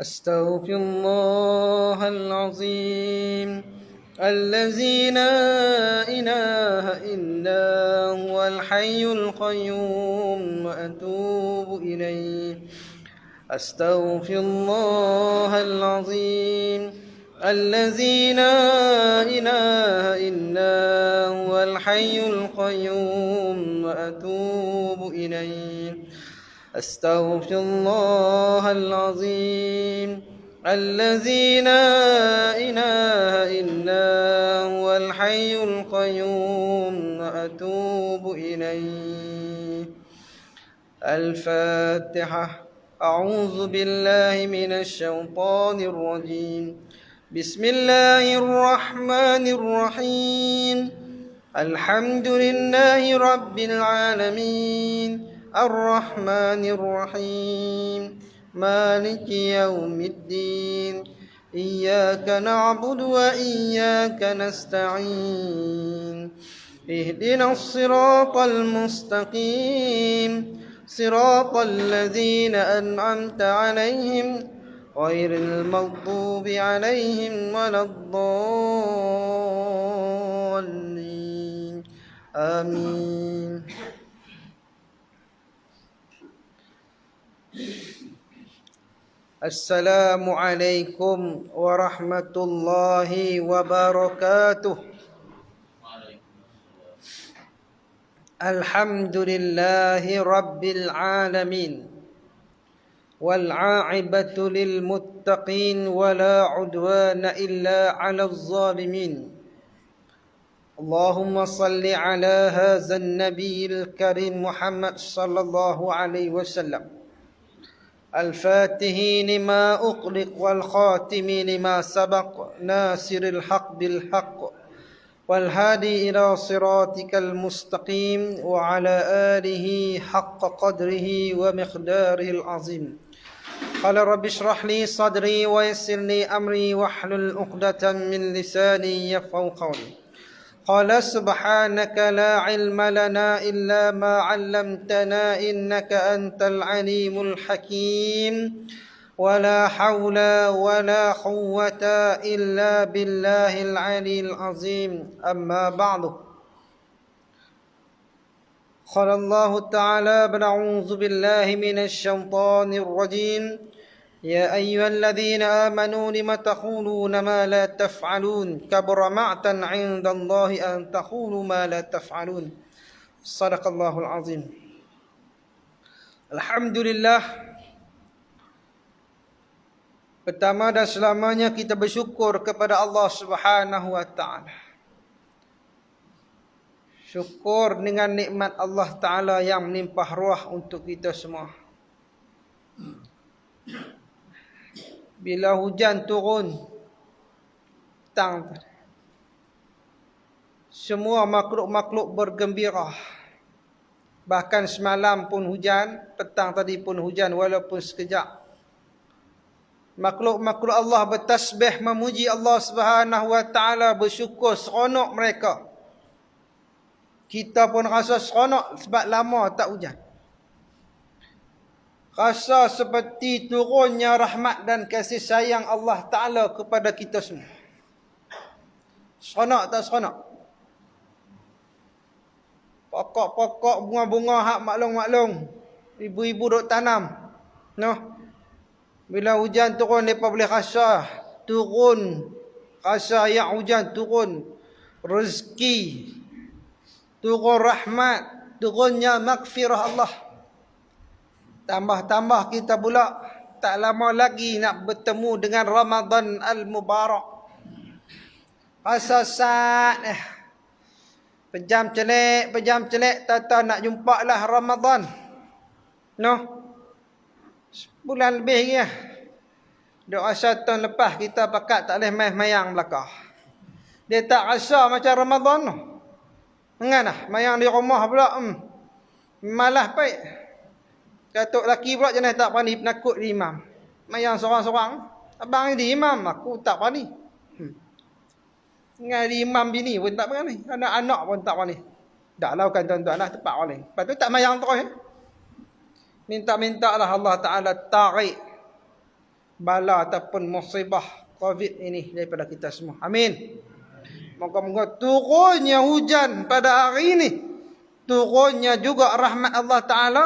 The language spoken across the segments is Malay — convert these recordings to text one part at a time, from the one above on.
أستغفر الله العظيم الذي لا إله إلا هو الحي القيوم وأتوب إليه. أستغفر الله العظيم الذي لا إله إلا هو الحي القيوم وأتوب إليه. أستغفر الله العظيم الذي لا إله إلا هو الحي القيوم وأتوب إليه. الفاتحة. أعوذ بالله من الشيطان الرجيم. بسم الله الرحمن الرحيم. الحمد لله رب العالمين الرحمن الرحيم مالك يوم الدين إياك نعبد وإياك نستعين اهدنا الصراط المستقيم صراط الذين أنعمت عليهم غير المغضوب عليهم ولا الضالين آمين. Assalamualaikum warahmatullahi wabarakatuh. Alhamdulillahi rabbil alamin. Wal 'aqibatu lil muttaqin wa la 'udwana illa 'alal zalimin. Allahumma salli ala hadzal nabiyil karim Muhammad sallallahu alaihi wasallam. الفاتح لما أغلق والخاتم لما سبق ناصر الحق بالحق والهادي إلى صراطك المستقيم وعلى آله حق قدره ومقداره العظيم. قال رب اشرح لي صدري ويسر لي أمري واحلل عقدة من لساني يفقهوا قولي. قال سبحانك لا علم لنا إلا ما علمتنا إنك أنت العليم الحكيم ولا حول ولا قوة إلا بالله العلي العظيم أما بعد. قال الله تعالى أعوذ بالله من الشيطان الرجيم يا أيها الذين آمنوا لم تقولون ما لا تفعلون كبر مقتا عند الله أن تقولوا ما لا تفعلون. صدق الله العظيم. Alhamdulillah. Pertama dan selamanya kita bersyukur kepada Allah Subhanahu wa taala. Syukur dengan nikmat Allah Taala yang melimpah ruah untuk kita semua. Bila hujan turun petang, semua makhluk-makhluk bergembira. Bahkan semalam pun hujan, petang tadi pun hujan walaupun sekejap. Makhluk-makhluk Allah bertasbih memuji Allah Subhanahu wa taala, bersyukur, seronok mereka. Kita pun rasa seronok sebab lama tak hujan. Rasa seperti turunnya rahmat dan kasih sayang Allah Ta'ala kepada kita semua. Seronok tak seronok? Pokok-pokok, bunga-bunga hak maklong-maklong. Ibu-ibu duk tanam. No? Bila hujan turun, mereka boleh rasa turun. Rasa yang hujan turun. Rezeki. Turun rahmat. Turunnya maghfirah Allah. Tambah-tambah kita pula tak lama lagi nak bertemu dengan Ramadan Al-Mubarak. Rasa saat pejam celik tata nak jumpa lah Ramadan. No. Bulan lebih lagi. Duk rasa tahun lepas kita pakat tak boleh main mayang belakang. Dia tak rasa macam Ramadan tu. Menganah mayang di rumah pula. Malah baik. Katuk laki pula jenis tak berani penakut di imam. Mayang seorang-seorang. Abang ni di imam, aku tak berani. Dengan di imam bini pun tak berani. Anak-anak pun tak berani. Dah lah kan tuan-tuan lah tepat boleh. Lepas tu tak mayang terus. Minta-minta lah Allah Ta'ala tarik bala ataupun musibah COVID ini daripada kita semua. Amin. Moga-moga turunnya hujan pada hari ini, turunnya juga rahmat Allah Ta'ala,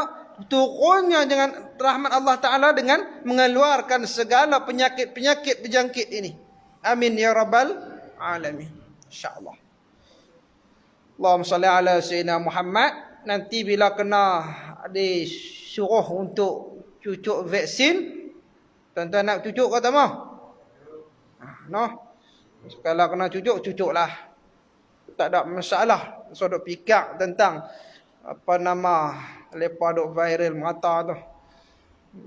turunnya dengan rahmat Allah Ta'ala dengan mengeluarkan segala penyakit-penyakit berjangkit ini. Amin ya rabbal alamin. InsyaAllah. Allahumma salli ala Sayyidina Muhammad. Nanti bila kena disuruh untuk cucuk vaksin, tuan-tuan nak cucuk ke tak mau? No? Kalau kena cucuk, cucuklah. Tak ada masalah. So duk pikir tentang apa nama lepas duk viral mata tu.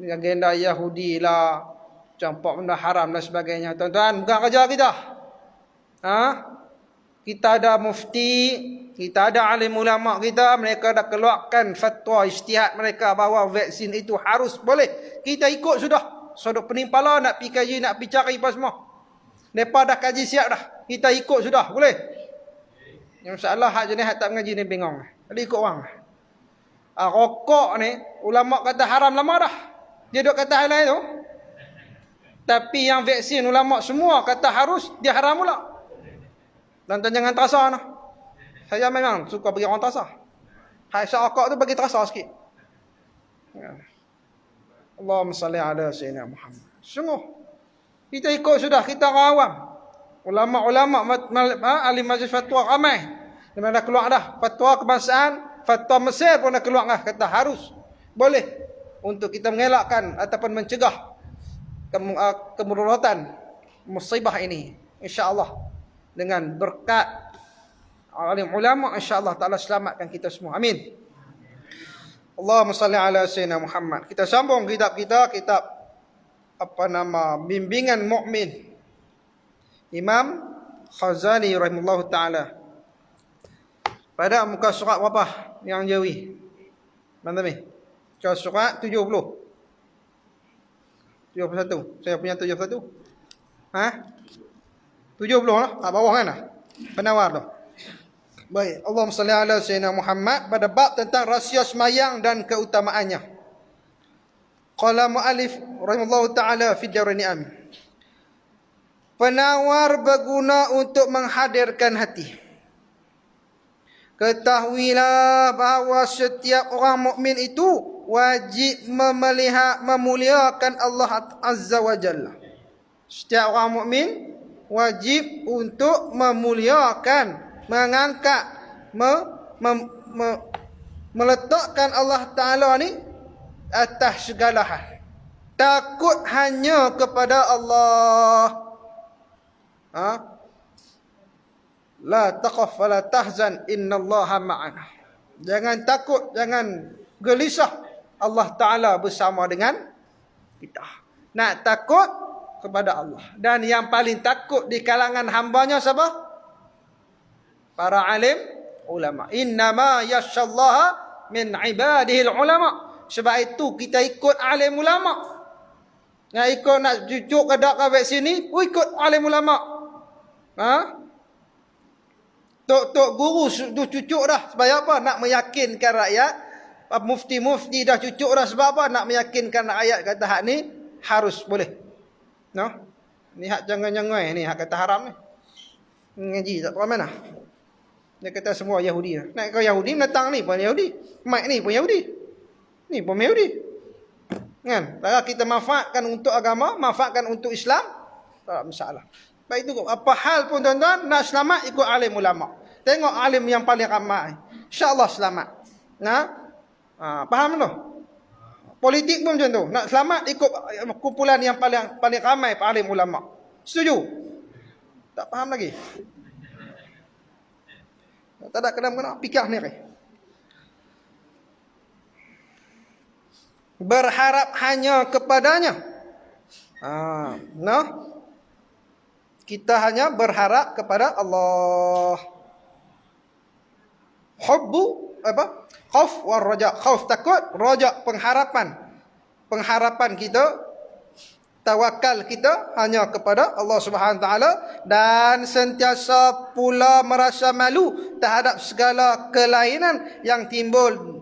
Agenda Yahudi lah, campak benda haram dan sebagainya. Tuan-tuan, bukan kerja kita. Kita ada mufti, kita ada alim ulama kita, mereka dah keluarkan fatwa ijtihad mereka bahawa vaksin itu harus boleh. Kita ikut sudah. So duk pening pala nak pergi kaji, nak pergi cari apa semua. Mereka dah kaji siap dah. Kita ikut sudah. Boleh? Yang masalah hak jenis hak tak mengaji ni bingung. Jadi ikut orang. Rokok ni, ulama kata haram lama dah. Dia duk kata hal lain tu. Tapi yang vaksin ulama semua kata harus, dia haram pula. Dan jangan terasa nah. Saya memang suka bagi orang terasa. Hai rokok tu bagi terasa sikit. Allahumma salli ala Sayyidina Muhammad. Sungguh. Kita ikut sudah, kita orang awam. Ulama-ulama ahli majlis fatwa ramai. Di mana keluar dah fatwa kebangsaan, fatwa Mesir pun dah keluar dah kata harus boleh untuk kita mengelakkan ataupun mencegah kemudaratan musibah ini. Insya-Allah dengan berkat alim ulama, insya-Allah taala selamatkan kita semua. Amin. Allahumma salli ala Sayyidina Muhammad. Kita sambung kitab kita, kitab apa nama bimbingan mukmin Imam Khazali rahimahullah taala. Pada muka surat berapa yang jawi? Mana ni? Surat 70. 71. Saya punya 71. 70 lah, kat bawah kan dah. Penawar tu. Baik, Allahumma salli ala Sayyidina Muhammad pada bab tentang rahsia sembahyang dan keutamaannya. Qala mu'alif rahimahullah ta'ala fi Darul Ni'am. Penawar berguna untuk menghadirkan hati. Ketahuilah bahawa setiap orang mukmin itu wajib memuliakan Allah Azza wa Jalla. Setiap orang mukmin wajib untuk memuliakan, mengangkat, meletakkan Allah Ta'ala ni atas segala hal. Takut hanya kepada Allah. La taqaf wa la tahzan innallaha ma'ana. Jangan takut, jangan gelisah. Allah Ta'ala bersama dengan kita. Nak takut kepada Allah. Dan yang paling takut di kalangan hambanya siapa? Para alim ulama. Innama yakhshallaha min ibadihil ulama. Sebab itu kita ikut alim ulama. Nak ikut nak cucuk ke tak ke vaksin ni, ikut alim ulama. Tok guru tu cucuk dah. Sebab apa? Nak meyakinkan rakyat. Mufti-mufti dah cucuk dah. Sebab apa? Nak meyakinkan rakyat kata hak ni harus boleh. No? Ni hak jangan-jangan ni hak kata haram ni. Ngaji tak tahu mana. Dia kata semua Yahudi lah. Nak kau Yahudi datang ni pun Yahudi. Mike ni pun Yahudi. Ni pun Yahudi. Kan? Kalau kita manfaatkan untuk agama, manfaatkan untuk Islam, tak ada masalah. Baik itu apa hal pun tuan-tuan nak selamat ikut alim ulama. Tengok alim yang paling ramai. InsyaAllah selamat. Faham tu? Politik pun macam tu. Nak selamat ikut kumpulan yang paling ramai alim ulama. Setuju? Tak faham lagi? Tak ada kena fikir ni. Berharap hanya kepadanya. Kita hanya berharap kepada Allah. Hubbu apa? Khauf war raja. Khauf takut, raja pengharapan. Pengharapan kita, tawakal kita hanya kepada Allah Subhanahu taala dan sentiasa pula merasa malu terhadap segala kelainan yang timbul.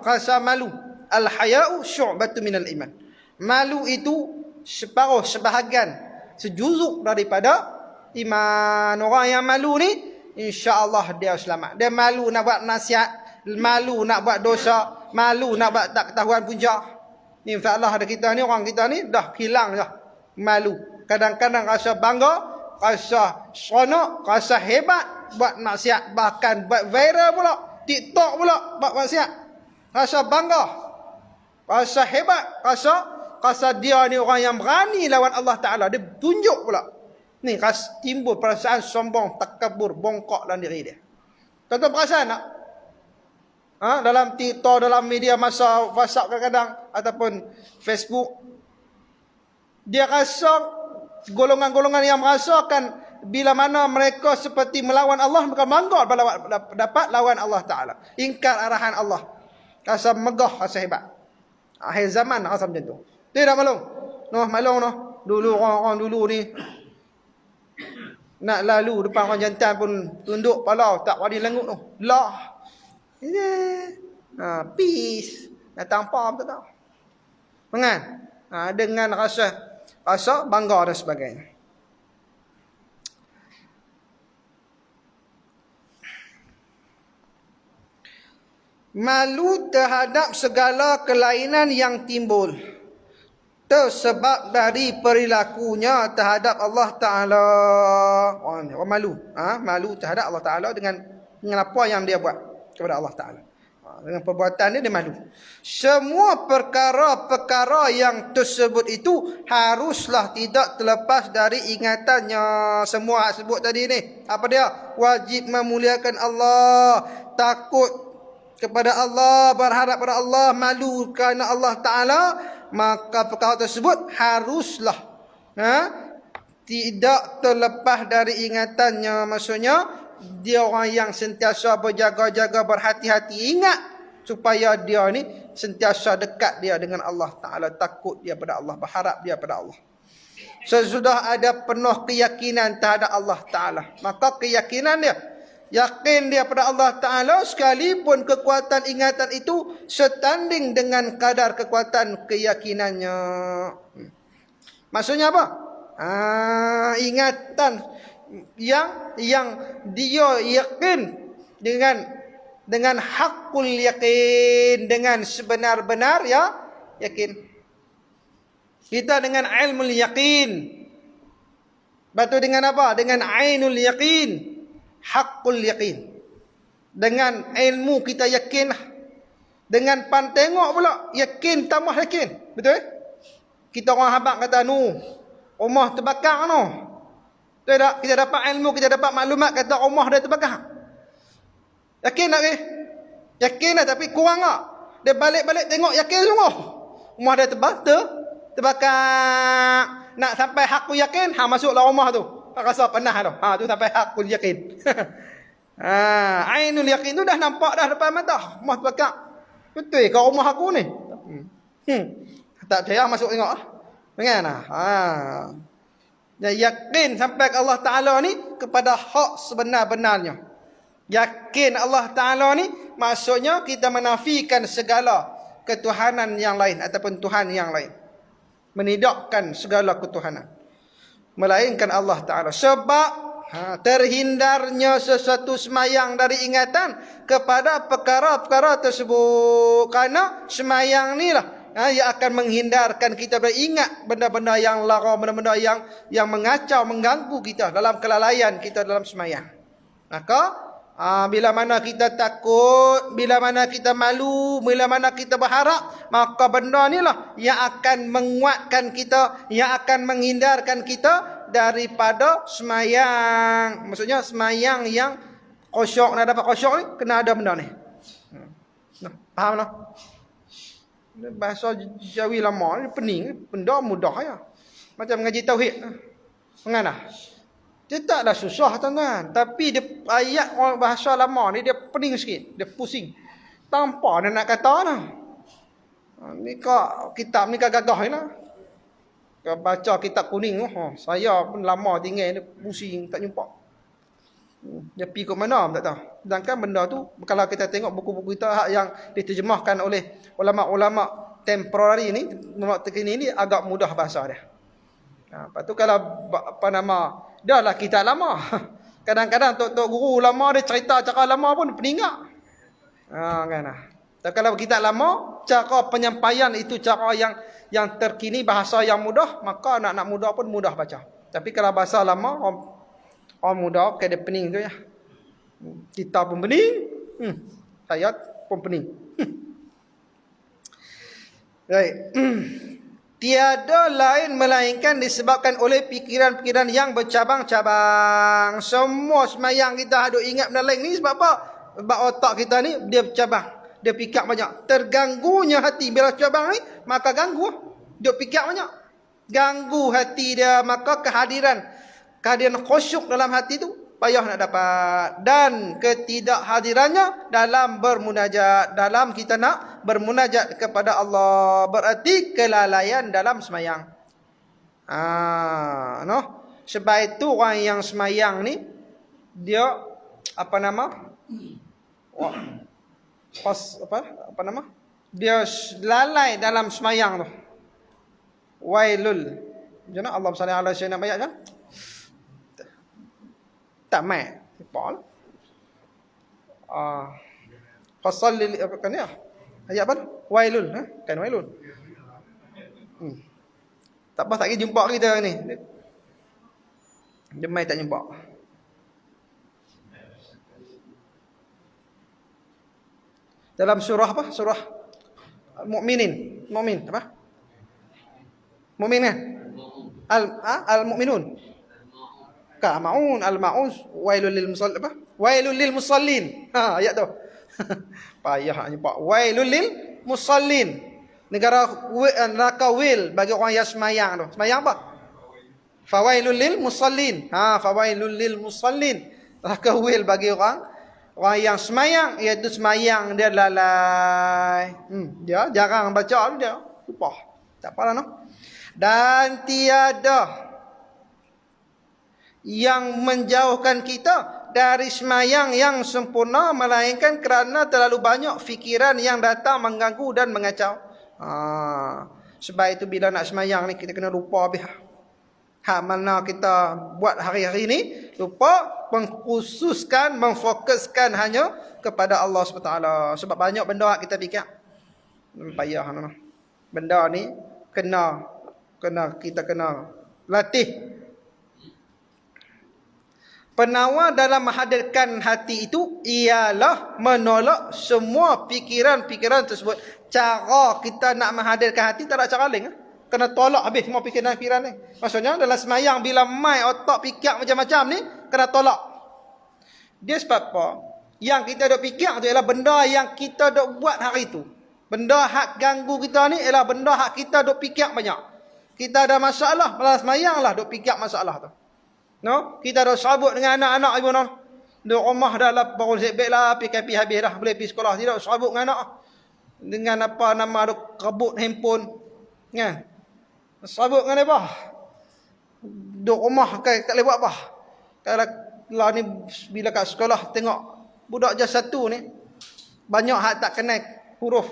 Rasa malu. Al-haya'u syu'batu minal iman. Malu itu sebahagian, sejuzuk daripada iman. Orang yang malu ni, insya-Allah dia selamat. Dia malu nak buat nasihat, malu nak buat dosa, malu nak buat tak ketahuan punca. Ni masalah ada kita ni, orang kita ni dah hilang dah malu. Kadang-kadang rasa bangga, rasa seronok, rasa hebat buat maksiat, bahkan buat viral pula, TikTok pula buat maksiat. Rasa bangga, rasa hebat, rasa dia ni orang yang berani lawan Allah Ta'ala. Dia tunjuk pula. Ni timbul perasaan sombong, takabur, bongkok dalam diri dia. Tuan-tuan perasaan tak? Dalam TikTok, dalam media masa WhatsApp kadang-kadang, ataupun Facebook, dia rasa, golongan-golongan yang merasakan bila mana mereka seperti melawan Allah, mereka bangga dapat lawan Allah Ta'ala. Ingkar arahan Allah. Rasa megah, rasa hebat. Akhir zaman rasa macam tu. Tidak malung. Malung. Dulu orang-orang dulu ni, nak lalu depan orang jantan pun tunduk kepala, tak wadi lengut tu. Lah. Peace. Datang apa tak tahu. Dengan rasa bangga dan sebagainya. Malu terhadap segala kelainan yang timbul tersebab dari perilakunya terhadap Allah Ta'ala. Orang malu. Malu terhadap Allah Ta'ala dengan apa yang dia buat kepada Allah Ta'ala. Dengan perbuatan dia malu. Semua perkara-perkara yang tersebut itu haruslah tidak terlepas dari ingatannya. Semua sebut tadi ni. Apa dia? Wajib memuliakan Allah, takut kepada Allah, berharap kepada Allah, malu kerana Allah Ta'ala. Maka perkara tersebut haruslah tidak terlepas dari ingatannya. Maksudnya dia orang yang sentiasa berjaga-jaga, berhati-hati, ingat supaya dia ni sentiasa dekat dia dengan Allah Ta'ala, takut dia pada Allah, berharap dia pada Allah. Sesudah ada penuh keyakinan terhadap Allah Ta'ala, maka keyakinan dia, yakin dia pada Allah Ta'ala, sekalipun kekuatan ingatan itu setanding dengan kadar kekuatan keyakinannya. Maksudnya apa? Ingatan yang dia yakin dengan hakul yakin, dengan sebenar-benar yakin. Kita dengan ilmul yakin. Batu dengan apa? Dengan ainul yakin, hakul yakin. Dengan ilmu kita yakin. Dengan tengok pula yakin tambah yakin. Betul? Kita orang habaq kata rumah terbakar Betul tak? Kita dapat ilmu, kita dapat maklumat kata rumah dia terbakar. Yakin tak ke? Yakin lah, tapi kurang tak? Dia balik-balik tengok yakin semua. Rumah dia terbakar. Nak sampai hakku yakin, masuklah rumah tu. Rasa penah tu. Tu sampai hakku yakin. Ainul yakin tu dah nampak dah depan mata. Rumah terbakar. Betul ke rumah aku ni? Tak percaya masuk tengok lah. Dengar lah. Dia yakin sampai ke Allah Ta'ala ni kepada hak sebenar-benarnya. Yakin Allah Ta'ala ni maksudnya kita menafikan segala ketuhanan yang lain ataupun Tuhan yang lain. Menidakkan segala ketuhanan, melainkan Allah Ta'ala. Sebab terhindarnya sesuatu semayang dari ingatan kepada perkara-perkara tersebut. Karena semayang ni lah yang akan menghindarkan kita beringat benda-benda yang lara, benda-benda yang mengacau, mengganggu kita dalam kelalaian kita dalam semayang. Maka bila mana kita takut, bila mana kita malu, bila mana kita berharap, maka benda ni lah yang akan menguatkan kita, yang akan menghindarkan kita daripada semayang. Maksudnya semayang yang khusyuk, nak dapat khusyuk ni kena ada benda ni. Faham tak? Bahasa Jawi lama ni pening, benda mudah ya. Macam mengaji tauhid. Mengenah. Dia taklah susah tuan-tuan, tapi dia ayat orang bahasa lama ni dia pening sikit, dia pusing. Tanpa dia nak kata dah. Ni kitab ni gagah ni lah. Kau baca kitab kuning saya pun lama tinggal dia pusing tak jumpa. Dia pergi ke mana tak tahu. Sedangkan benda tu kalau kita tengok buku-buku kita yang diterjemahkan oleh ulama-ulama temporary ni, ulama terkini ni agak mudah bahasa dia. Lepas tu kalau dah lah kita lama. Kadang-kadang tok guru lama dia cerita cara lama pun peningak. Kan. Kalau kita lama, cara penyampaian itu cara yang terkini, bahasa yang mudah, maka anak-anak muda pun mudah baca. Tapi kalau bahasa lama, orang muda dia pening tu ya. Kita pun pening, ayat pun pening. Baik. Tiada lain melainkan disebabkan oleh pikiran-pikiran yang bercabang-cabang. Semua semayang kita ada ingat benda lain ni sebab apa? Sebab otak kita ni dia bercabang, dia fikir banyak. Terganggunya hati bila cabang ni, maka ganggu. Dia fikir banyak. Ganggu hati dia, maka kehadiran khusyuk dalam hati tu payah nak dapat. Dan ketidakhadirannya dalam bermunajat, dalam kita nak bermunajat kepada Allah, berarti kelalaian dalam semayang. Sebab itu orang yang semayang ni dia dia lalai dalam semayang tu. Wailul. Jangan Allah sallallahu alaihi wasallam ayat kan? Tak mai. Paul. Fasalli apa kan ya? Ayat apa? Wailul, kan wailul. Tak apa tak pergi jumpa kita ni. Dia mai tak jumpa. Dalam surah apa? Surah Mukminin. Mukmin apa? Mukmin kan? Al-Mu'minun. Al-Maun, Al-Maun, wailul lil musallin apa? Wailul lil musallin. Ayat tu. Payah jumpa. Wailul lil musallin. Neraka wil bagi orang yang semayang tu. Semayang apa? Fawailul lil musallin. Fawailul lil musallin. Neraka wil bagi orang yang semayang, iaitu semayang dia lalai. Dia jarang baca dia. Lupa. Tak apalah no. Dan tiada yang menjauhkan kita dari semayang yang sempurna melainkan kerana terlalu banyak fikiran yang datang mengganggu dan mengacau. Sebab itu bila nak semayang ni kita kena lupa habis. Hak mana kita buat hari-hari ni, lupa mengkhususkan, memfokuskan hanya kepada Allah SWT. Sebab banyak benda kita fikir. Payah. Benda ni kita kena latih. Penawar dalam menghadirkan hati itu ialah menolak semua fikiran-fikiran tersebut. Cara kita nak menghadirkan hati tak ada cara lain. Kena tolak habis semua fikiran-fikiran ni. Maksudnya dalam semayang bila mai otak fikir macam-macam ni, kena tolak. Dia sebab apa? Yang kita duk fikir tu ialah benda yang kita duk buat hari tu. Benda hak ganggu kita ni ialah benda hak kita duk fikir banyak. Kita ada masalah, malah semayang lah duk fikir masalah tu. No? Kita dah sabut dengan anak-anak ibu no. Duk rumah dah lah, baru sebek lah, PKP habis dah, boleh pergi sekolah. Tidak sabut dengan anak. Dengan apa nama duk rebut handphone. Kan? Sabut dengan apa? Duk rumah tak boleh buat apa. Kalau ni bila kat sekolah tengok budak je satu ni banyak hak tak kenal huruf.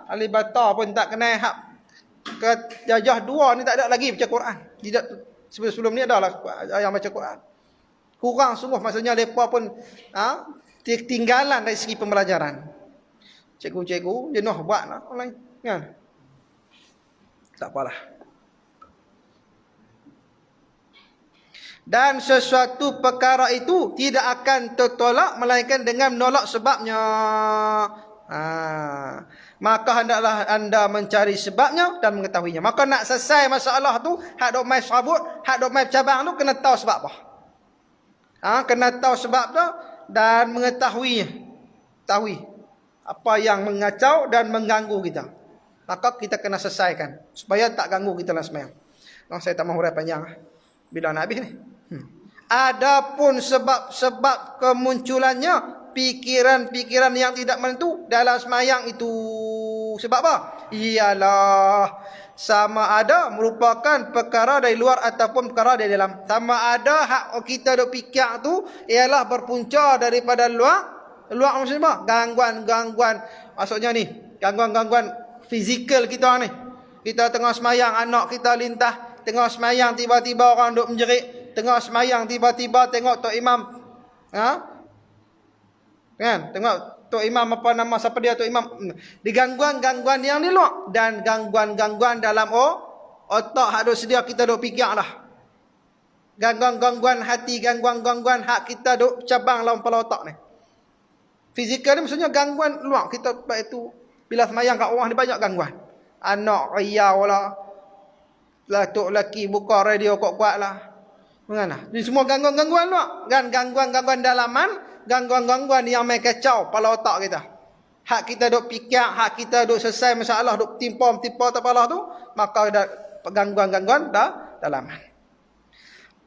Alif bata pun tak kenal hak. Ke jajah dua ni tak ada lagi baca Quran. Tidak sebelum ni adalah yang baca Quran. Kurang sungguh, maksudnya mereka pun ketinggalan dari segi pembelajaran. Cikgu-cikgu jenuh buat lah online. Kan? Tak apalah. Dan sesuatu perkara itu tidak akan tertolak melainkan dengan menolak sebabnya. Maka hendaklah anda mencari sebabnya dan mengetahuinya. Maka nak selesai masalah tu, hak dok mai sabut, hak dok mai cabang tu kena tahu sebab apa. Kena tahu sebab tu dan mengetahuinya. Tahu apa yang mengacau dan mengganggu kita. Maka kita kena selesaikan supaya tak ganggu kita dalam sembahyang. Saya tak mahu panjang bila nak habis ni. Adapun sebab-sebab kemunculannya pikiran-pikiran yang tidak menentu dalam semayang itu. Sebab apa? Ialah sama ada merupakan perkara dari luar ataupun perkara dari dalam. Sama ada hak kita duk fikir tu ialah berpunca daripada luar. Luar maksudnya apa? Gangguan-gangguan. Maksudnya ni, gangguan-gangguan fizikal kita ni. Kita tengah semayang, anak kita lintah tengah semayang tiba-tiba orang duk menjerit, tengah semayang tiba-tiba tengok tok imam, kan? Tengok tok imam apa nama siapa dia tok imam, di gangguan-gangguan yang di luar dan gangguan-gangguan dalam otak hak duk sedia kita duk fikir lah. Gangguan-gangguan hati, gangguan-gangguan hak kita duk cabang dalam kepala otak ni. Fizikal ni maksudnya gangguan luar kita, itu bila semayang kat rumah ni banyak gangguan. Anak riau lah, tok lelaki buka radio kuat-kuat lah. Mengana? Ini semua gangguan-gangguan luar. Dan gangguan-gangguan dalaman, gangguan-gangguan yang main kacau kepala otak kita. Hak kita duk fikir, hak kita duk selesai masalah, duk timpa kepala tu, maka ada gangguan-gangguan dalaman.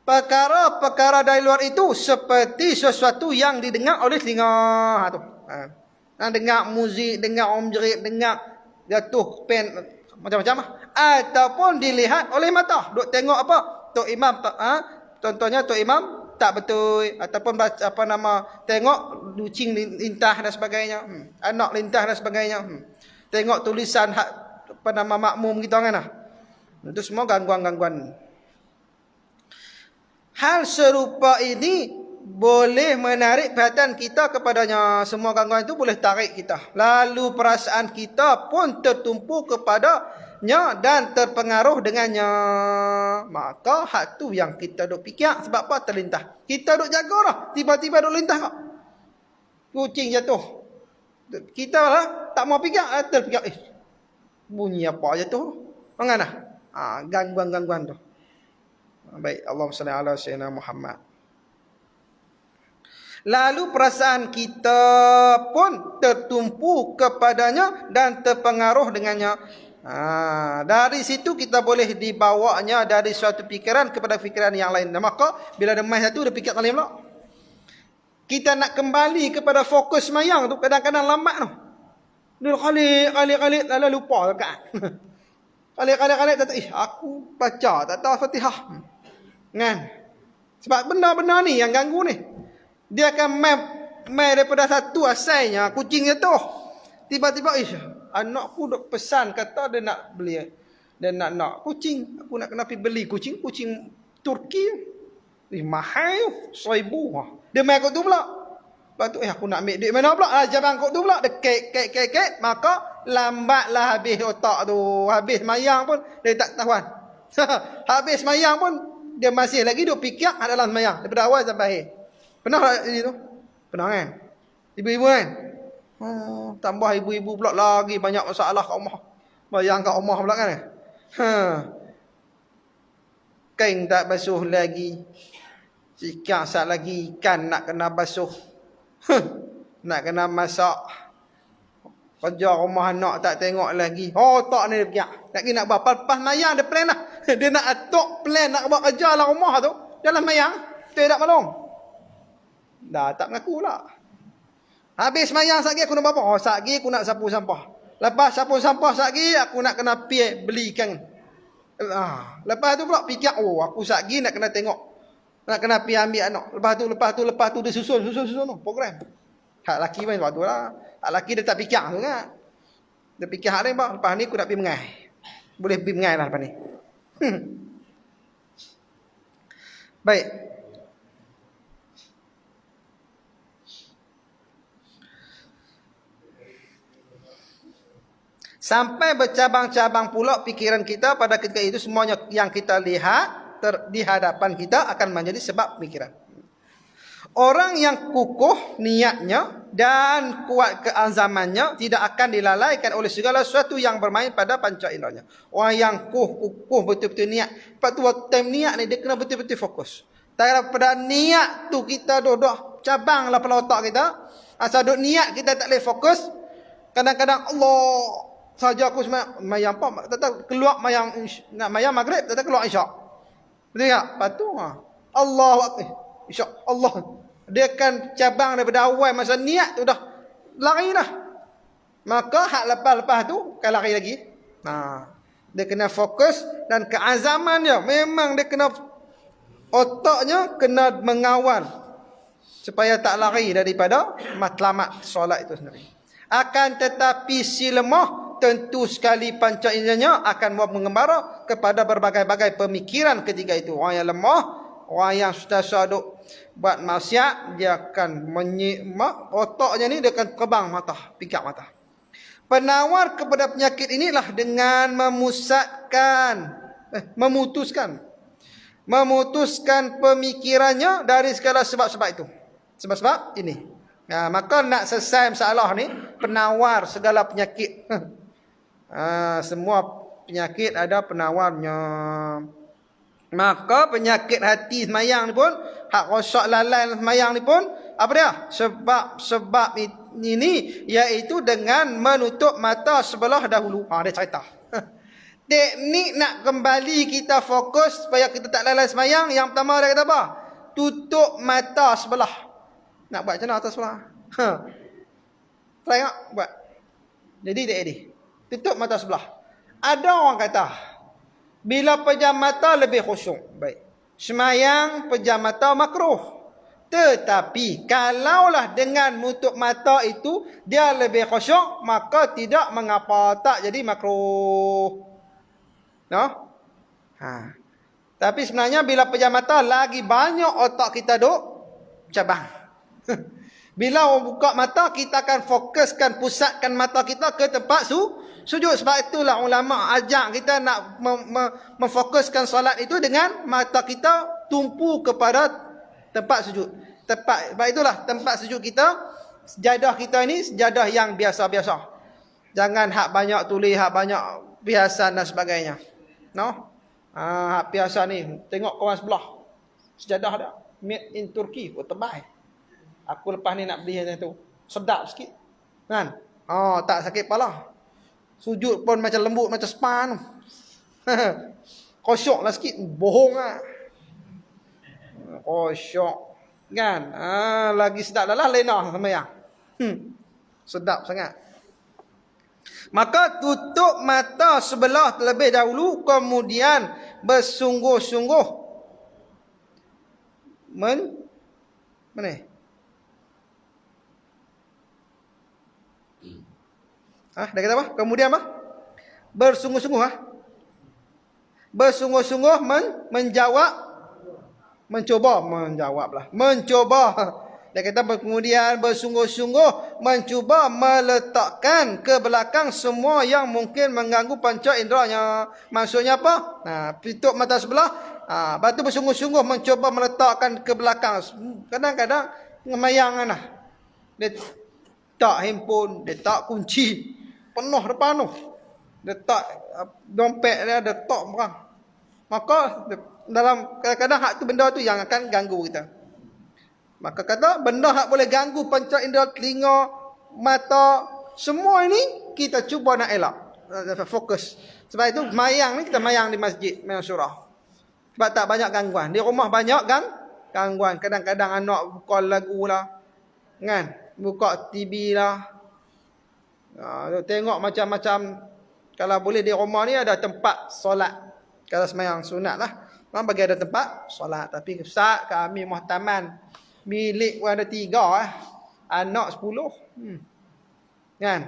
Perkara-perkara dari luar itu seperti sesuatu yang didengar oleh telinga tu. Dengar muzik, dengar orang jerit, dengar jatuh pen macam-macam ataupun dilihat oleh mata. Duk tengok apa? Tok imam contohnya tok imam tak betul ataupun apa nama tengok kucing lintah dan sebagainya. Anak lintah dan sebagainya. Tengok tulisan apa nama makmum kita kan. Itu semua gangguan-gangguan. Hal serupa ini boleh menarik perhatian kita kepadanya. Semua gangguan itu boleh tarik kita. Lalu perasaan kita pun tertumpu kepadanya dan terpengaruh dengannya. Maka hak tu yang kita duk fikir. Sebab apa? Terlintah. Kita duk jaga lah. Tiba-tiba duk lintah kak. Kucing jatuh. Kita lah tak mau fikir. Terfikir. Bunyi apa jatuh? Mana? Gangguan-gangguan tu. Baik, Allahumma salli ala sayyidina Muhammad. Lalu perasaan kita pun tertumpu kepadanya dan terpengaruh dengannya. Dari situ kita boleh dibawanya dari suatu fikiran kepada fikiran yang lain. Dan maka bila ada mai satu dia fikir lain pula. Kita nak kembali kepada fokus semayang tu kadang-kadang lambat tu. Dia kali lalu lupa dekat. Kali tak aku baca tak tahu Fatihah. Kan? Sebab benda-benda ni yang ganggu ni. Dia akan main daripada satu asalnya kucing jatuh. Tiba-tiba anakku duk pesan kata dia nak beli. Dia nak kucing. Aku nak kena pergi beli kucing Turki. Mahal 1,000. Dia main kot tu pula. Lepas tu aku nak ambil duit mana pula? Jabang kot tu pula. Dia kek. Maka lambatlah habis otak tu. Habis mayang pun dia tak tahuan. Habis mayang pun dia masih lagi duk fikir dalam semayang daripada awal sampai akhir. Pernah tak itu? Pernah kan? Ibu-ibu kan? Tambah ibu-ibu pula lagi banyak masalah kat rumah. Bayang kat rumah pula kan? Kain tak basuh lagi. Sikap sat lagi ikan nak kena basuh. Nak kena masak. Kerja rumah anak tak tengok lagi. Tak ni dia fikir. Lagi nak buat pas mayang dia plan lah. Dia nak atok plan nak buat kerja dalam rumah tu. Dalam mayang. Dia tak malung. Dah tak mengaku lah. Habis mayang satgi aku nak buat apa? Satgi aku nak sapu sampah. Lepas sapu sampah satgi aku nak kena pergi beli ikan. Lepas tu pula fikir aku satgi nak kena tengok. Nak kena pergi ambil anak. Lepas tu dia susun tu program. Hak laki main waktu lah. Hak laki dia tak fikir tu kan. Dia fikir hak lain bah. Lepas ni aku nak pergi mengai. Boleh pergi mengai lah lepas ni. Baik. Sampai bercabang-cabang pula fikiran kita pada ketika itu semuanya yang kita lihat di hadapan kita akan menjadi sebab fikiran. Orang yang kukuh niatnya dan kuat keazamannya tidak akan dilalaikan oleh segala sesuatu yang bermain pada panca inderanya. Orang yang kukuh betul-betul niat. Lepas tu time niat ni dia kena betul-betul fokus. Daripada niat tu kita dah cabang lah pada otak kita. Asal duk niat kita tak boleh fokus. Kadang-kadang Allah saja aku mayang apa? Tak tahu keluar mayang nak mayang maghrib tak tahu keluar isyak. Betul tak? Lepas tu Allahu akbar. Isyak Allah. Dia akan cabang daripada awal masa niat tu dah lari dah. Maka hak lepas-lepas tu kan lari lagi. Dia kena fokus dan keazaman dia. Memang dia kena otaknya kena mengawal supaya tak lari daripada matlamat solat itu sendiri. Akan tetapi si lemah tentu sekali panca inderanya akan mengembara kepada berbagai-bagai pemikiran ketika itu. Orang yang lemah, orang yang sudah duk buat maksiat, dia akan otaknya ni dia akan terbang mata, pikat mata. Penawar kepada penyakit inilah dengan memutuskan pemikirannya dari segala sebab-sebab itu. Sebab-sebab ini. Maka nak selesai masalah ni, penawar segala penyakit. Semua penyakit ada penawarnya. Maka penyakit hati semayang ni pun, hak rosak lalai semayang ni pun, apa dia? Sebab ini iaitu dengan menutup mata sebelah dahulu. Dia cerita. Teknik nak kembali kita fokus supaya kita tak lalai semayang, yang pertama dia kata apa? Tutup mata sebelah. Nak buat macam mana atas sebelah? Try tak buat. Jadi tutup mata sebelah. Ada orang kata bila pejam mata lebih khusyuk. Baik. Semayang pejam mata makruh. Tetapi kalaulah dengan menutup mata itu dia lebih khusyuk, maka tidak mengapa, tak jadi makruh. No? Tapi sebenarnya bila pejam mata lagi banyak otak kita duk cabang. Bila orang buka mata, kita akan fokuskan, pusatkan mata kita ke tempat sujud. Sebab itulah ulama ajak kita nak memfokuskan solat itu dengan mata kita tumpu kepada tempat sujud. Sebab itulah tempat sujud kita, sejadah kita ni sejadah yang biasa-biasa. Jangan hak banyak tulis, hak banyak biasa dan sebagainya. No? Hak biasa ni, tengok kawan sebelah. Sejadah dia made in Turkey, terbaik. Aku lepas ni nak beli macam tu. Sedap sikit. Kan? Tak sakit kepala. Sujud pun macam lembut, macam span. Khusyuk lah sikit. Bohong lah. Khusyuk. Kan? Lagi sedap dah lah lena sama yang. Sedap sangat. Maka tutup mata sebelah terlebih dahulu. Kemudian bersungguh-sungguh. Mana? Dia kata apa? Kemudian apa? Bersungguh-sungguh. Bersungguh-sungguh mencoba. Dia kata kemudian bersungguh-sungguh mencuba meletakkan ke belakang semua yang mungkin mengganggu panca inderanya. Maksudnya apa? Tutup mata sebelah. Lepas tu bersungguh-sungguh mencuba meletakkan ke belakang. Kadang-kadang ngemayang lah. Dia tak handphone, dia tak kunci. Penuh depan tu. Dia tak dompet dia, dia tak berang. Maka dalam kadang-kadang hak tu benda tu yang akan ganggu kita. Maka kata benda hak boleh ganggu panca indera, telinga, mata, semua ini kita cuba nak elak. Fokus. Sebab itu mayang ni kita mayang di masjid, mayang surah. Sebab tak banyak gangguan. Di rumah banyak gangguan. Kadang-kadang anak buka lagu lah. Kan? Buka TV lah. Tengok macam-macam. Kalau boleh di rumah ni ada tempat solat. Kalau semayang sunat lah. Memang bagi ada tempat solat. Tapi Ustaz, kami muhtaman. Bilik pun ada 3 anak 10. Kan?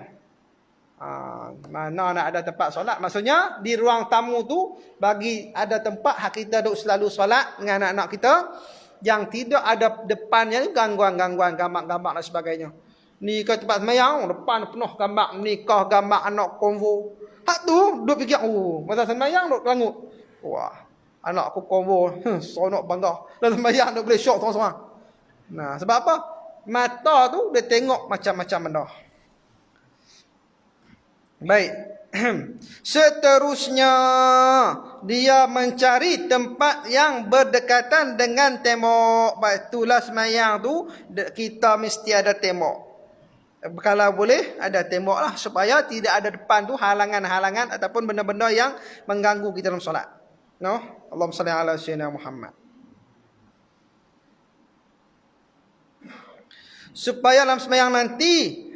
Mana nak ada tempat solat? Maksudnya di ruang tamu tu bagi ada tempat hak kita duk selalu solat dengan anak-anak kita. Yang tidak ada depannya gangguan-gangguan, gambar-gambar dan sebagainya. Ni ke tempat semayang, depan penuh gambar nikah, gambar anak konvo. Hak tu duk fikir, masa semayang duk kelangut. Wah, anak aku konvo, seronok bangga. Dalam semayang duk boleh syok seorang-seorang. Nah, sebab apa? Mata tu dia tengok macam-macam benda. Baik. Seterusnya dia mencari tempat yang berdekatan dengan tembok. Baik, itulah semayang tu kita mesti ada tembok. Kalau boleh ada tembok lah supaya tidak ada depan tu halangan-halangan ataupun benda-benda yang mengganggu kita dalam solat. No? Allahumma salli ala sayyidina Muhammad. Supaya dalam sembahyang nanti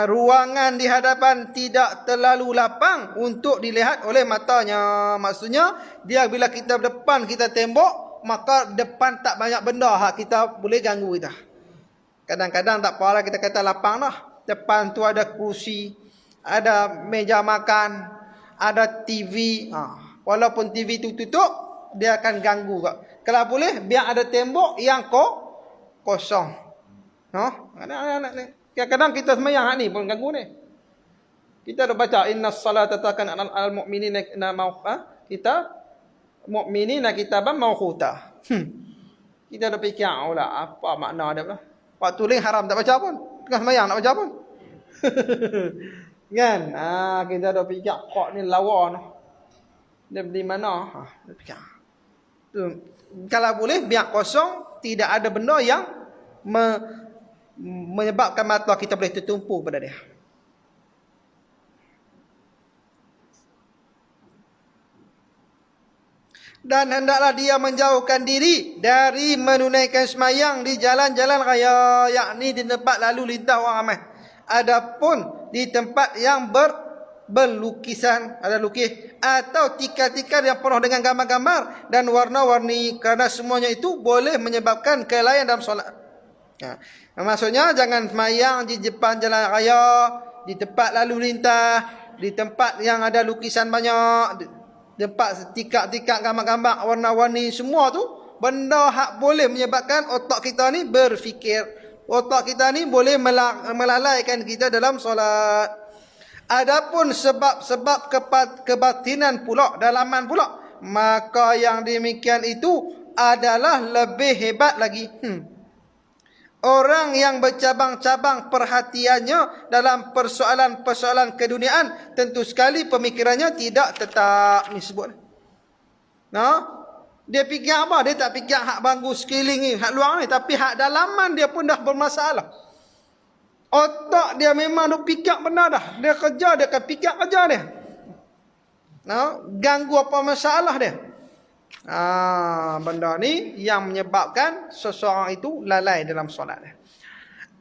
ruangan di hadapan tidak terlalu lapang untuk dilihat oleh matanya. Maksudnya dia bila kita depan kita tembok, maka depan tak banyak benda hak kita boleh ganggu kita. Kadang-kadang tak apalah kita kata lapang lah. Depan tu ada kursi, ada meja makan, ada TV. Walaupun TV itu tutup, dia akan ganggu kak. Kalau boleh, biar ada tembok yang kosong. Kadang-kadang kita semayang ni pun ganggu ni. Kita dah baca innas salata takan al mu'minina kita mu'minina kitaban mawquta. Kita dah fikir apa makna dia pula. Waktu lain haram tak baca pun. Tengah semayang nak baca pun. Kan? Kita dah fikir kok ni lawa ni. Dia di mana? Dia fikir. Kalau boleh biar kosong, tidak ada benda yang menyebabkan mata kita boleh tertumpu pada dia. Dan hendaklah dia menjauhkan diri dari menunaikan semayang di jalan-jalan raya, yakni di tempat lalu lintas orang ramai. Adapun di tempat yang berlukisan, ada lukis atau tikar-tikar yang penuh dengan gambar-gambar dan warna-warni, kerana semuanya itu boleh menyebabkan kelalaian dalam solat. Maksudnya jangan semayang di depan jalan raya, di tempat lalu lintas, di tempat yang ada lukisan banyak, tempat tikar-tikar gambar-gambar warna-warni, semua tu benda hak boleh menyebabkan otak kita ni berfikir. Otak kita ni boleh melalaikan kita dalam solat. Adapun sebab-sebab kebatinan pula, dalaman pula, maka yang demikian itu adalah lebih hebat lagi. Orang yang bercabang-cabang perhatiannya dalam persoalan-persoalan keduniaan, tentu sekali pemikirannya tidak tetap. Ni sebut. Dia fikir apa? Dia tak fikir hak bangku sekeliling ni, hak luar ni. Tapi hak dalaman dia pun dah bermasalah. Otak dia memang duk fikir benda dah. Dia kerja, dia akan fikir kerja dia. Ganggu apa masalah dia. Benda ni yang menyebabkan seseorang itu lalai dalam solat dia.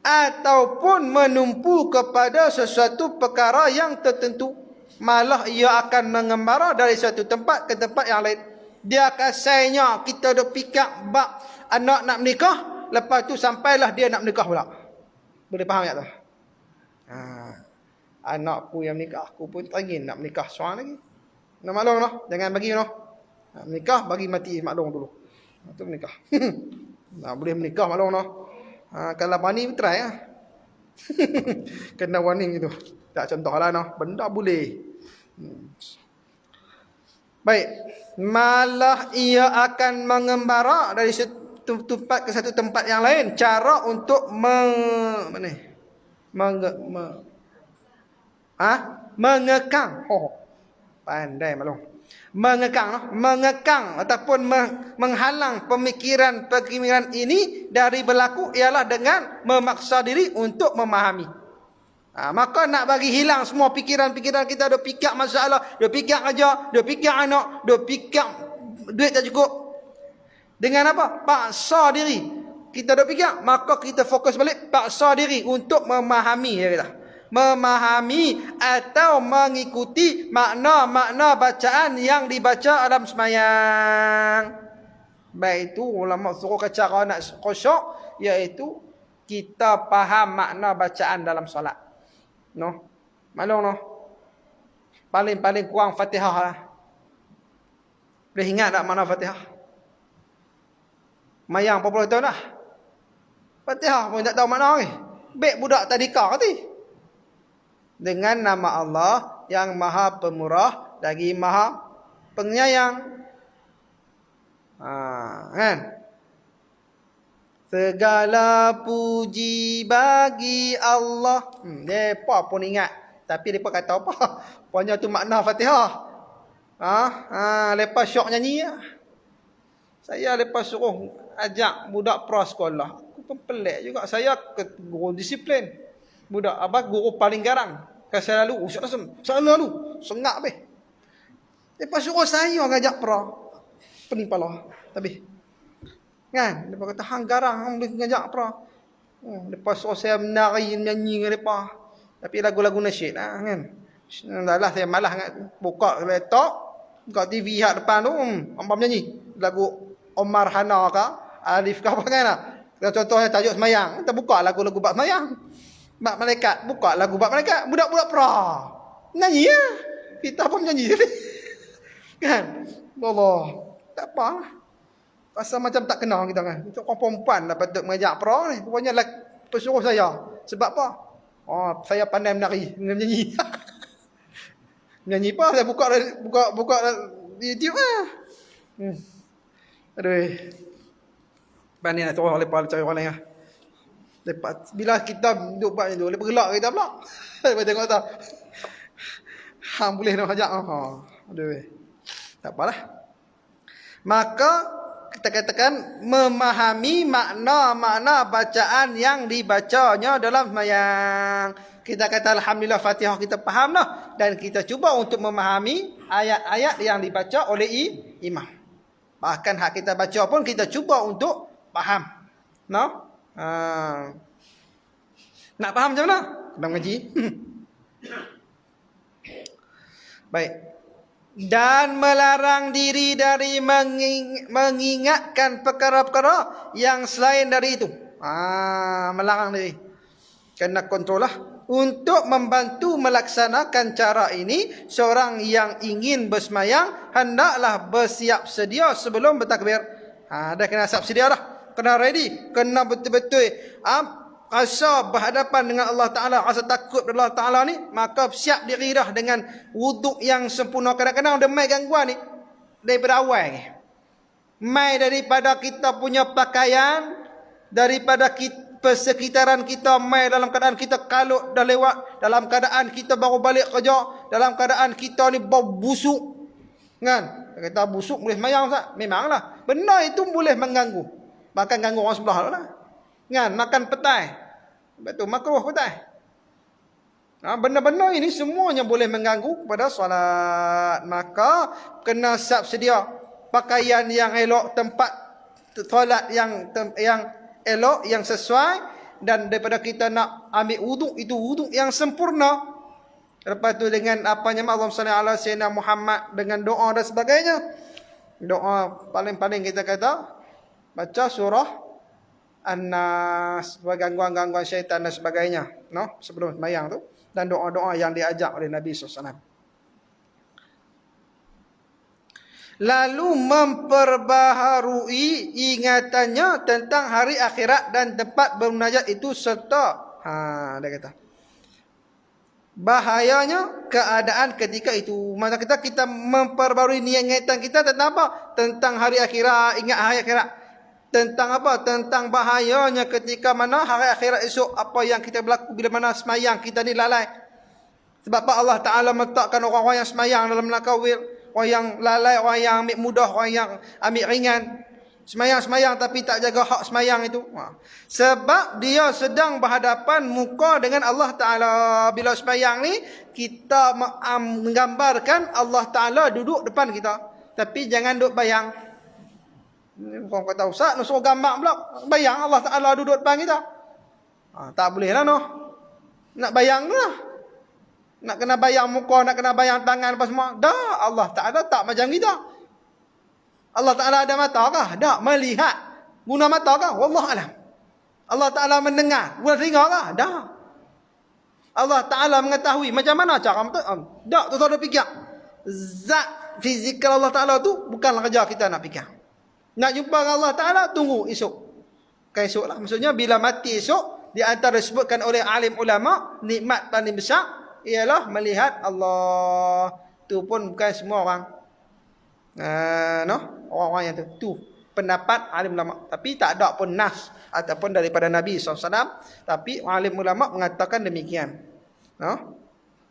Ataupun menumpu kepada sesuatu perkara yang tertentu, malah ia akan mengembara dari satu tempat ke tempat yang lain. Dia akan sayangnya kita duk fikir bab anak nak menikah, lepas tu sampailah dia nak menikah pula. Boleh faham tak tu? Anakku yang menikah, aku pun teringin nak menikah seorang lagi. Nak maklum noh, jangan bagi noh. Nak menikah bagi mati maklum dulu. Tu menikah. Boleh menikah maklum noh. Kalau wani try lah. Kena warning gitu. Tak contohlah noh, benda boleh. Baik, malah ia akan mengembara dari satu tempat ke satu tempat yang lain. Cara untuk mengekang. Pandai maklum. Mengekang ataupun menghalang pemikiran ini dari berlaku ialah dengan memaksa diri untuk memahami. Maka nak bagi hilang semua pikiran-pikiran kita, duk fikir masalah, duk fikir kerja, duk fikir anak, duk fikir duit tak cukup. Dengan apa? Paksa diri. Kita duk fikir, maka kita fokus balik, paksa diri untuk memahami, ya kita. Memahami atau mengikuti makna-makna bacaan yang dibaca dalam sembahyang. Baik itu ulama suruh cara nak khusyuk, iaitu kita faham makna bacaan dalam solat. Maklum paling kurang Fatihah lah. Boleh ingat tak makna Fatihah? Mayang 40 tahun dah. Fatihah pun tak tahu makna ni. Baik budak tadika kata. Dengan nama Allah yang Maha Pemurah lagi Maha Penyayang. Kan? Segala puji bagi Allah. Mereka pun ingat. Tapi mereka kata apa? Punya tu makna Fatihah. Mereka syok nyanyi. Saya mereka suruh ajak budak prasekolah. Aku pun pelik juga. Saya guru disiplin. Budak guru paling garang. Saya lalu. Selalu. Sengak habis. Mereka suruh saya ajak penipala. Tapi kan, mereka kata hang garang, hang boleh ngajak apa? Lepas so saya menari nyanyi dengan mereka. Tapi lagu-lagu nasyid lah kan. Dah saya malas buka laptop, buka TV hak depan tu, ampam nyanyi lagu Omar Hana ke, Alif ke apa kan lah. Contohnya tajuk semayang, kita buka lagu-lagu bab semayang. Bab malaikat, buka lagu bab malaikat, budak-budak pra. Nyanyi ya. Kita pun nyanyi je. Kan? Allah. Tak apa lah. Rasa macam tak kenal kita kan. Itu orang perempuan lah patut mengajak pra ni. Rupanya lah pesuruh saya. Sebab apa? Oh, saya pandai menari. Nyanyi. Nyanyi apa? Saya buka YouTube lah. Aduh. Bani nak suruh lepas cari orang lain lah. Lepas bila kita duduk buat itu, lepas gelak kita pula. Lepas tengok tak. Hang boleh nak ajak. Aduh. Tak apalah. Maka kita katakan memahami makna-makna bacaan yang dibacanya dalam sembahyang. Kita kata alhamdulillah Fatihah kita faham dah, dan kita cuba untuk memahami ayat-ayat yang dibaca oleh imam. Bahkan hak kita baca pun kita cuba untuk faham. No? Nak faham macam mana? Kena mengaji. Baik. Dan melarang diri dari mengingatkan perkara-perkara yang selain dari itu. Melarang diri. Kena kontrol lah. Untuk membantu melaksanakan cara ini, seorang yang ingin bersemayang hendaklah bersiap sedia sebelum bertakbir. Dah kena siap sedia dah. Kena ready. Kena betul-betul rasa berhadapan dengan Allah Ta'ala, rasa takut pada Allah Ta'ala ni, maka siap diri dah dengan wuduk yang sempurna. Kadang-kadang ada mai gangguan ni daripada awal ni. Mai daripada kita punya pakaian, daripada persekitaran kita, mai dalam keadaan kita kalut dah lewat, dalam keadaan kita baru balik kerja, dalam keadaan kita ni bau busuk. Kan? Kata busuk boleh semayang tak? Memanglah. Benda itu boleh mengganggu. Bahkan ganggu orang sebelah lah. Kan? Makan petai. Betul, makruh petai. Benda-benda ini semuanya boleh mengganggu pada solat. Maka kena siap sedia pakaian yang elok, tempat solat yang elok, yang sesuai. Dan daripada kita nak ambil wuduk, itu wuduk yang sempurna. Lepas tu dengan apanya, Allahumma salli ala sayyidina Muhammad, dengan doa dan sebagainya. Doa paling-paling kita kata baca surah An-Nas, gangguan-gangguan syaitan dan sebagainya, no? Sebelum sembahyang tu, dan doa-doa yang diajak oleh Nabi SAW. Lalu memperbaharui ingatannya tentang hari akhirat dan tempat bermunajat itu serta dia kata bahayanya keadaan ketika itu. Maka kita memperbarui ingatan kita tentang apa? Tentang hari akhirat, ingat hari akhirat. Tentang apa? Tentang bahayanya ketika mana hari akhirat esok, apa yang kita berlaku bila mana semayang kita ni lalai. Sebab apa Allah Ta'ala meletakkan orang-orang yang semayang dalam neraka wir, orang yang lalai, orang yang ambil mudah, orang yang ambil ringan. Semayang-semayang tapi tak jaga hak semayang itu. Sebab dia sedang berhadapan muka dengan Allah Ta'ala. Bila semayang ni, kita menggambarkan Allah Ta'ala duduk depan kita. Tapi jangan duduk bayang. Orang kata, Ustaz, nak suruh gambar pula. Bayang Allah Ta'ala duduk depan kita. Tak boleh lah, no. Nak bayang tu lah. Nak kena bayang muka, nak kena bayang tangan apa semua. Dah, Allah Ta'ala tak macam kita. Allah Ta'ala ada mata kah? Tak. Melihat. Guna mata kah? Wallahualam. Allah Ta'ala mendengar. Guna telinga kah? Tak. Allah Ta'ala mengetahui. Macam mana cara? Tak, tu ada fikir. Zat fizikal Allah Ta'ala tu bukanlah kerja kita nak fikir. Nak jumpa dengan Allah Ta'ala, tunggu esok. Bukan esok lah. Maksudnya bila mati esok, di antara disebutkan oleh alim ulama, nikmat paling besar ialah melihat Allah. Tu pun bukan semua orang. Orang-orang yang tu pendapat alim ulama. Tapi tak ada pun nas ataupun daripada Nabi SAW. Tapi alim ulama mengatakan demikian.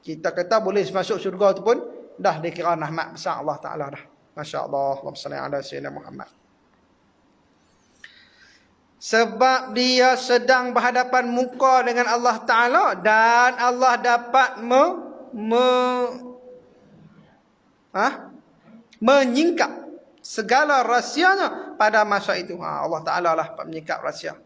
Kita kata boleh masuk syurga tu pun dah dikira rahmat besar Allah Ta'ala dah. Masya Allah. Allahumma salli ala sayyidina Muhammad. Sebab dia sedang berhadapan muka dengan Allah Ta'ala, dan Allah dapat menyingkap segala rahsianya pada masa itu. Allah Ta'ala lah menyingkap rahsia.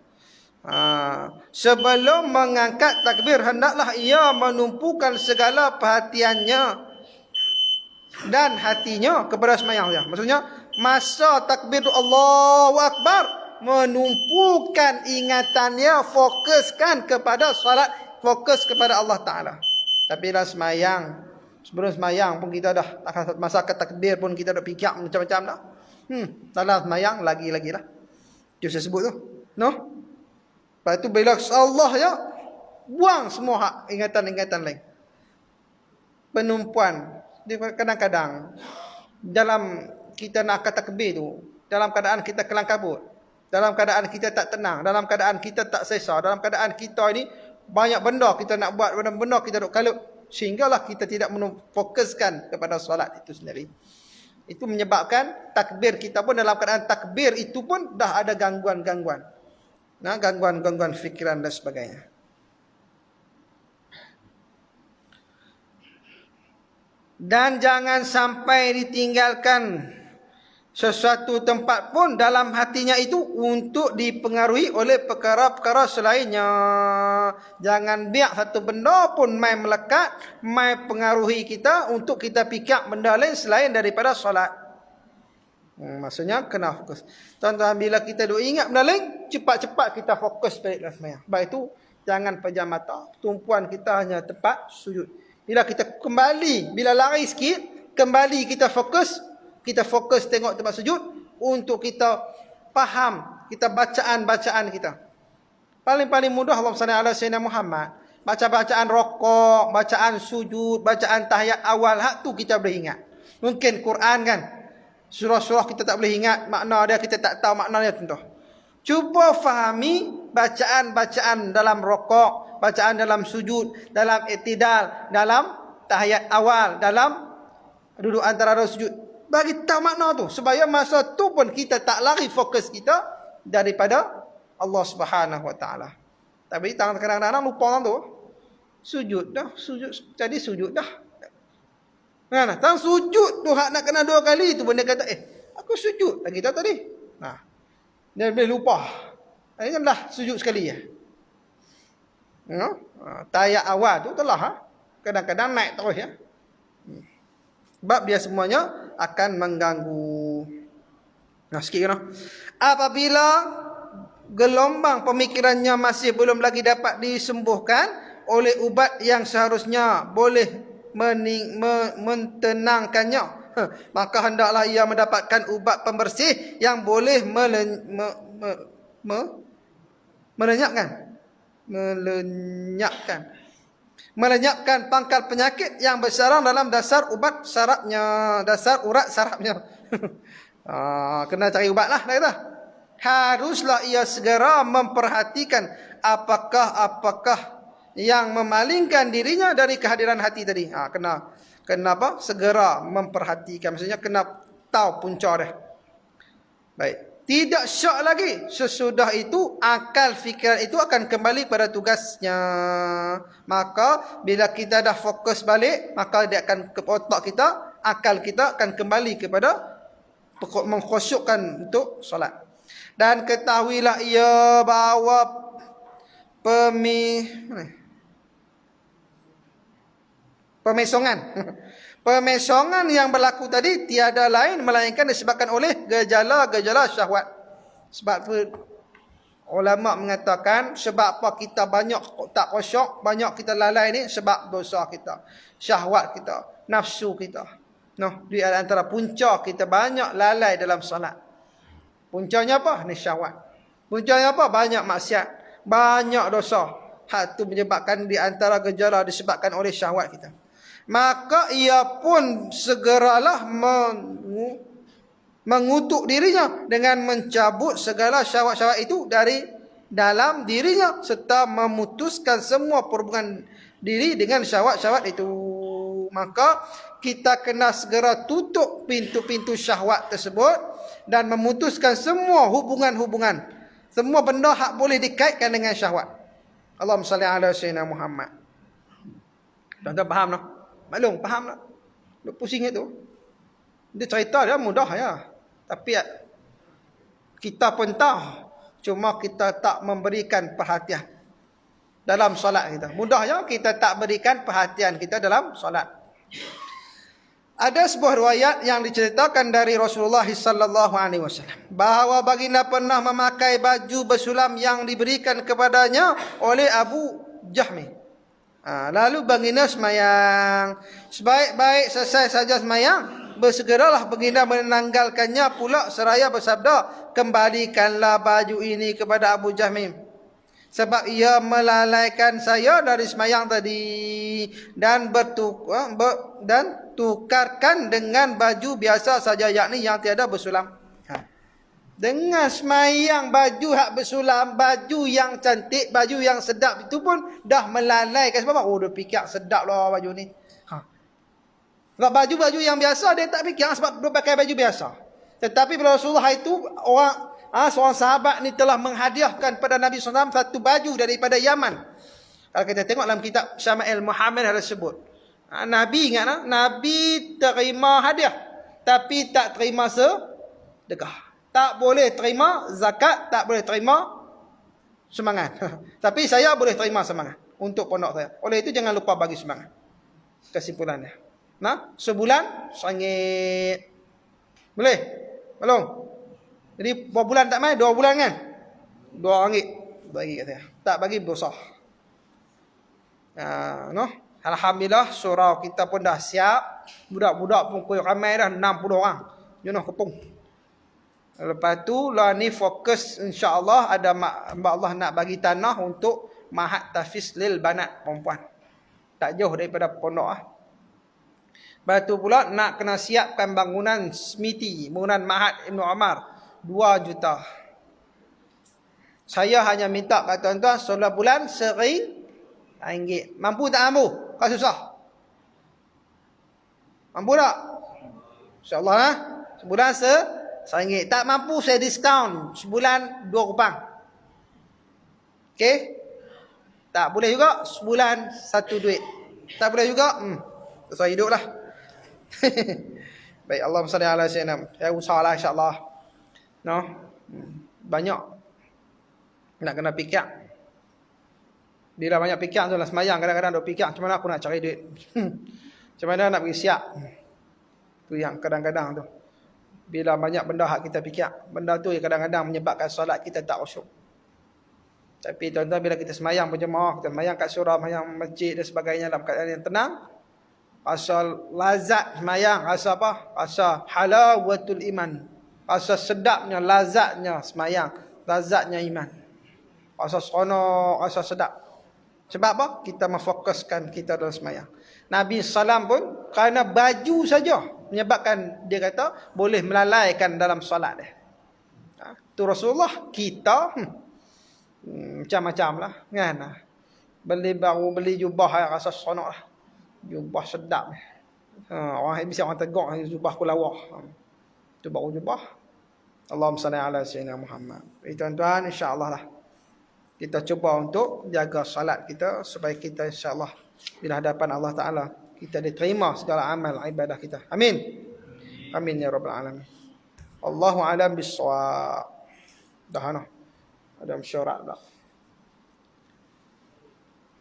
Sebelum mengangkat takbir, hendaklah ia menumpukan segala perhatiannya dan hatinya kepada sembahyang. Maksudnya masa takbir tu Allahu Akbar, menumpukan ingatannya, fokuskan kepada salat, fokus kepada Allah Ta'ala. Tapi dah semayang, Sebelum semayang pun kita dah, masa ke takbir pun kita dah fikir macam-macam dah. Dalam semayang lagi-lagi lah. Itu saya sebut tu. No? Lepas tu bila Allah ya, buang semua ingatan-ingatan lain. Penumpuan. Kadang-kadang dalam kita nak kata takbir tu, dalam keadaan kita kelang kabut, dalam keadaan kita tak tenang, dalam keadaan kita tak selesa, dalam keadaan kita ini banyak benda kita nak buat, benda kita duk kalut, sehinggalah kita tidak fokuskan kepada solat itu sendiri. Itu menyebabkan takbir kita pun dalam keadaan takbir itu pun dah ada gangguan-gangguan. Nah, gangguan-gangguan fikiran dan sebagainya. Dan jangan sampai ditinggalkan sesuatu tempat pun dalam hatinya itu untuk dipengaruhi oleh perkara-perkara selainnya. Jangan biar satu benda pun mai melekat, mai pengaruhi kita untuk kita fikir benda lain selain daripada solat. Maksudnya kena fokus. Tuan-tuan, bila kita duk ingat benda lain, cepat-cepat kita fokus balik dalam sembahyang. Sebab itu jangan pejam mata, tumpuan kita hanya tempat sujud. Bila kita kembali, bila lari sikit, kembali kita fokus tengok tempat sujud untuk kita faham kita bacaan-bacaan kita. Paling mudah Allahumma salli ala sayyidina Muhammad. Baca bacaan rokok, bacaan sujud, bacaan tahiyat awal, hak tu kita boleh ingat. Mungkin Quran kan, surah-surah kita tak boleh ingat makna dia, kita tak tahu makna dia tentu. Cuba fahami bacaan-bacaan dalam rokok, bacaan dalam sujud, dalam i'tidal, dalam tahiyat awal, dalam duduk antara dua sujud. Bagi tahu makna tu, supaya masa tu pun kita tak lari fokus kita daripada Allah Subhanahu Wa Taala. Tapi kadang-kadang lupa orang tu. Sujud dah, jadi sujud dah. Nah, tang sujud tu hak nak kena 2 kali tu benda kata aku sujud lagi tahu tadi. Nah. Dia boleh lupa. Ini kan dah sujud sekali ya. Tahiyat awal tu telah kadang-kadang naik terus ya. Sebab dia semuanya akan mengganggu. Nah, sikit kan. Apabila gelombang pemikirannya masih belum lagi dapat disembuhkan oleh ubat yang seharusnya boleh mentenangkannya, maka hendaklah ia mendapatkan ubat pembersih yang boleh melenyapkan pangkal penyakit yang bersarang dalam dasar urat sarafnya. Kena cari ubat lah, kata. Haruslah ia segera memperhatikan apakah yang memalingkan dirinya dari kehadiran hati tadi. Kena apa? Segera memperhatikan. Maksudnya kena tahu punca dia. Baik. Tidak syak lagi. Sesudah itu, akal fikiran itu akan kembali pada tugasnya. Maka, bila kita dah fokus balik, maka dia akan ke otak kita, akal kita akan kembali kepada mengkhusyukkan untuk solat. Dan ketahuilah ia bahawa Pemesongan yang berlaku tadi tiada lain melainkan disebabkan oleh gejala-gejala syahwat. Sebab tu ulama mengatakan sebab apa kita banyak tak khusyuk, banyak kita lalai ni sebab dosa kita, syahwat kita, nafsu kita. Di antara punca kita banyak lalai dalam solat. Puncanya apa? Ni syahwat. Puncanya apa? Banyak maksiat, banyak dosa. Hal tu menyebabkan di antara gejala disebabkan oleh syahwat kita. Maka ia pun segeralah mengutuk dirinya dengan mencabut segala syahwat-syahwat itu dari dalam dirinya serta memutuskan semua perhubungan diri dengan syahwat-syahwat itu. Maka kita kena segera tutup pintu-pintu syahwat tersebut dan memutuskan semua hubungan-hubungan, semua benda hak boleh dikaitkan dengan syahwat. Allahumma salli ala sayyidina Muhammad. Tuan-tuan faham tak? Maklum, faham tak? Duk pusing itu. Dia cerita dia mudah ya. Tapi kita pun tahu. Cuma kita tak memberikan perhatian dalam solat kita. Mudah ya, kita tak berikan perhatian kita dalam solat. Ada sebuah riwayat yang diceritakan dari Rasulullah sallallahu alaihi wasallam bahawa baginda pernah memakai baju bersulam yang diberikan kepadanya oleh Abu Jahmi. Lalu baginda semayang. Sebaik-baik selesai saja semayang, bersegeralah baginda menanggalkannya pula seraya bersabda, kembalikanlah baju ini kepada Abu Jahmim, sebab ia melalaikan saya dari semayang tadi, dan tukarkan dengan baju biasa saja, yakni yang tiada bersulam. Dengan semayang baju hak bersulam, baju yang cantik, baju yang sedap itu pun dah melalaikan. Sebab apa? Oh, dia fikir sedap lah baju ni. Sebab baju-baju yang biasa dia tak fikir sebab dia pakai baju biasa. Tetapi bila Rasulullah itu seorang sahabat ni telah menghadiahkan pada Nabi SAW satu baju daripada Yaman. Kalau kita tengok dalam kitab Syama'il Muhammad ada sebut. Nabi ingat Nabi terima hadiah tapi tak terima sedekah. Tak boleh terima zakat, tak boleh terima semangat. Tapi saya boleh terima semangat untuk pondok saya. Oleh itu jangan lupa bagi semangat. Kesimpulannya. Sebulan RM1. Boleh? Belum? Jadi berapa bulan tak main? 2 bulan kan? RM2 bagi kat saya. Tak bagi berdosa. Alhamdulillah surau kita pun dah siap. Budak-budak pun kuih ramai dah 60 orang. Junuh kepung. Lepas tu lah ni fokus insya-Allah ada Mbak Allah nak bagi tanah untuk Mahat Tahfiz lil Banat perempuan. Tak jauh daripada pondok . Lepas tu pula nak kena siapkan bangunan smiti, bangunan Mahat Ibnu Umar 2 juta. Saya hanya minta kat tuan-tuan solat bulan RM1. Mampu tak mampu? Kan susah. Mampu tak? InsyaAllah sebulan RM1. Tak mampu saya diskaun sebulan RM2. Okey? Tak boleh juga sebulan satu duit. Tak boleh juga saya hidup lah. Baik, Allahumma salli ala sayyidina. Ya usahalah insya-Allah. Banyak nak kena fikir. Bila banyak fikir tu lah semayang kadang-kadang duk fikir macam mana aku nak cari duit. Macam mana nak pergi siap. Tu yang kadang-kadang tu. Bila banyak benda hak kita fikir, benda tu yang kadang-kadang menyebabkan solat kita tak khusyuk. Tapi tuan-tuan bila kita semayang berjemaah, kita semayang kat surau, semayang masjid dan sebagainya dalam keadaan yang tenang, asal lazat semayang, asal apa? Asal halawatul iman. Asal sedapnya, lazatnya semayang, lazatnya iman. Asal seronok, asal sedap. Sebab apa? Kita memfokuskan kita dalam semayang. Nabi SAW pun kerana baju saja menyebabkan dia kata boleh melalaikan dalam solat dia. Tu Rasulullah, kita macam-macam lah kan. Beli jubah yang rasa seronok lah. Jubah sedap. Orang bisa orang tegak jubah kulawah. Tu baru jubah. Allahumma salli ala sayyidina Muhammad. Tuan-tuan insya-Allah lah. Kita cuba untuk jaga salat kita supaya kita insya-Allah bila hadapan Allah Taala kita diterima segala amal ibadah kita. Amin. Amin ya rabbal alamin. Allahu a'lam bis-shawab. Dah ada mesyuarat dah.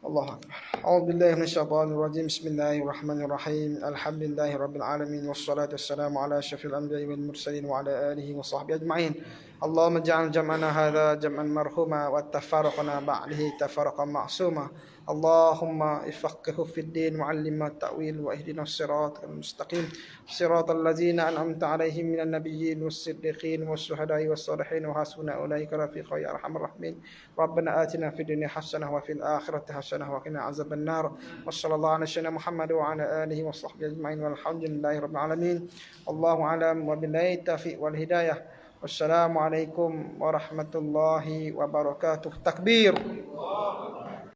Allahu akbar. A'udzubillahi minasyaitonir rajim. Bismillahirrahmanirrahim. Alhamdulillahi rabbil alamin wassalatu wassalamu ala asyrafil anbiya'i wal mursalin wa ala alihi wa sahbihi ajma'in. Allahumma ij'al jam'ana hadza jam'an marhuma wa tafarraqana ba'dahu tafarraqan ma'suma. Allahumma ifaqihhu fid din wa 'allimna ta'wil wa ihdinas siratal mustaqim. Siratal ladzina an'amta 'alaihim minan nabiyyin was-siddiqin was-syuhada'i was-shalihin wa hasuna ulaika rafiqa ya arhamar rahimin. Rabbana atina fid dunya hasanah wa fil akhirati hasanah wa qina azaban nar. Wassallallahu ala sayyidina Muhammad wa ala alihi wa sahbihi ajma'in walhamdulillahi rabbil alamin. Allahu a'lam wa billahi taufiq wal hidayah. Wassalamualaikum warahmatullahi wabarakatuh. Takbir.